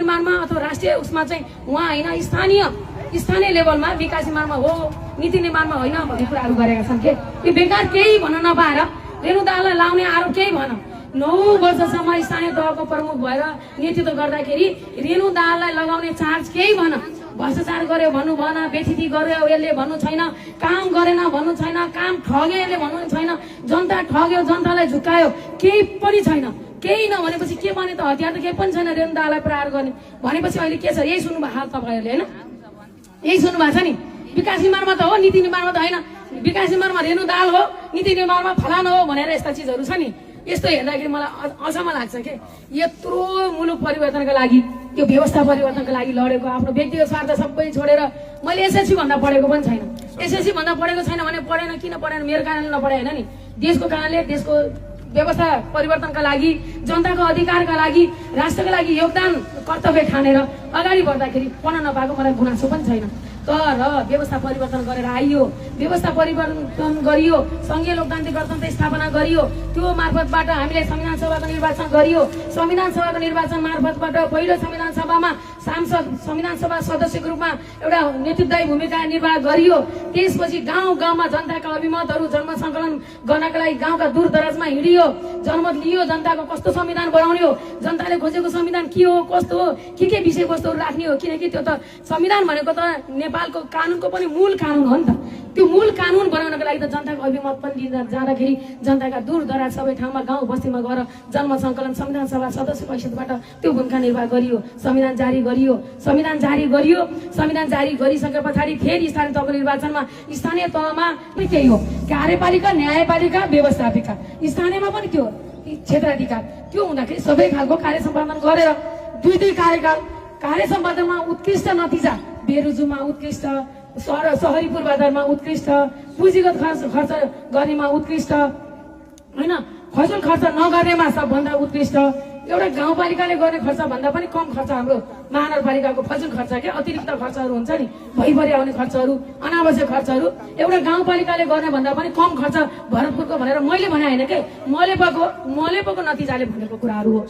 निर्माणमा अथवा राष्ट्रिय उसमा चाहिँ उहाँ हैन स्थानीय लेभलमा विकास निर्माणमा हो, नीति निर्माणमा होइन भन्ने कुराहरू गरेका छन् के। यो बेकार केही भन्न नपाएर रेणु दाहाललाई लाउने आरोप केही भन। 9 वर्षसम्म स्थानीय तहको प्रमुख भएर नेतृत्व गर्दाखेरि रेणु दाहाललाई लगाउने चार्ज केही भन। भ्रष्टाचार गर्यो भन्नु भएन, बेथिती गर्यो यसले भन्नु छैन, काम गरेन भन्नु छैन, काम ठग्यो यसले भन्नु छैन, जनता ठग्यो, जनतालाई झुक्कायो, केही पनि छैन। केही नभनेपछि के भने त हतियार त केही पनि छैन रेणु दाहाललाई प्रहार गर्ने भनेपछि अहिले के छ? यही सुन्नुभएको हाल तपाईँहरूले होइन, यही सुन्नुभएको छ नि। विकास निर्माणमा त हो, नीति निर्माणमा त होइन। विकास निर्माणमा रेणु दाहाल हो, नीति निर्माणमा फलाना हो भनेर यस्ता चिजहरू छ नि। यस्तो हेर्दाखेरि मलाई अचम्म लाग्छ के। यत्रो मुलुक परिवर्तनका लागि, त्यो व्यवस्था परिवर्तनका लागि लडेको आफ्नो व्यक्तिगत स्वार्थ सबै छोडेर मैले एसएससी भन्दा पढेको पनि छैन। एसएससी भन्दा पढेको छैन भने पढेन किन पढेन? मेरो कारणले नपढे होइन नि, देशको कारणले, देशको व्यवस्था परिवर्तनका लागि, जनताको अधिकारका लागि, राष्ट्रका लागि योगदान कर्तव्य ठानेर अगाडि बढ्दाखेरि पढ्न नपाएको मलाई गुनासो पनि छैन। तर व्यवस्था परिवर्तन गरेर आइयो, व्यवस्था परिवर्तन गरियो, संघीय लोकतान्त्रिक गणतन्त्र स्थापना गरियो, त्यो मार्फतबाट हामीले संविधान सभाको निर्वाचन गरियो। संविधान सभाको निर्वाचन मार्फतबाट पहिलो संविधान सभामा सांसद, संविधान सभा सदस्यको रूपमा एउटा नेतृत्वदायी भूमिका निर्वाह गरियो। त्यसपछि गाउँ गाउँमा जनताका अभिमतहरू जनमत सङ्कलन गर्नका लागि गाउँका दूर दराजमा हिँडियो, जनमत लियो, जनताको कस्तो संविधान बनाउने हो, जनताले खोजेको संविधान के हो, कस्तो हो, के विषयवस्तुहरू राख्ने हो। किनकि त्यो त संविधान भनेको त नेपालको कानुनको पनि मूल कानुन हो नि त। त्यो मूल कानुन बनाउनको लागि त जनताको अभिमत पनि लिन जाँदाखेरि जनताका दूर दराज सबै ठाउँमा गाउँ बस्तीमा गएर जनमत सङ्कलन संविधान सभा सदस्य परिषदबाट त्यो भूमिका निर्वाह गरियो। संविधान जारी गरियो, संविधान जारी गरिसके पछाडि फेरि स्थानीय तहको निर्वाचनमा स्थानीय तहमा पनि त्यही हो, कार्यपालिका, न्यायपालिका, व्यवस्थापिका, स्थानीयमा पनि त्यो क्षेत्राधिकार। त्यो हुँदाखेरि सबै खालको कार्य सम्पादन गरेर दुई कार्यकाल कार्य सम्पादनमा उत्कृष्ट नतिजा, बेरुजुमा उत्कृष्ट, शहरी पूर्वाधारमा उत्कृष्ट, पुँजीगत खर्च गर्नेमा उत्कृष्ट होइन, फसल खर्च नगर्नेमा सबभन्दा उत्कृष्ट। एउटा गाउँपालिकाले गर्ने खर्च भन्दा पनि कम खर्च हाम्रो महानगरपालिकाको फसल खर्च के अतिरिक्त खर्चहरू हुन्छ नि, भइभरि आउने खर्चहरू, अनावश्यक खर्चहरू एउटा गाउँपालिकाले गर्ने भन्दा पनि कम खर्च भरतपुरको भनेर मैले भने होइन के, मलेपको नतिजाले भनेको कुराहरू हो।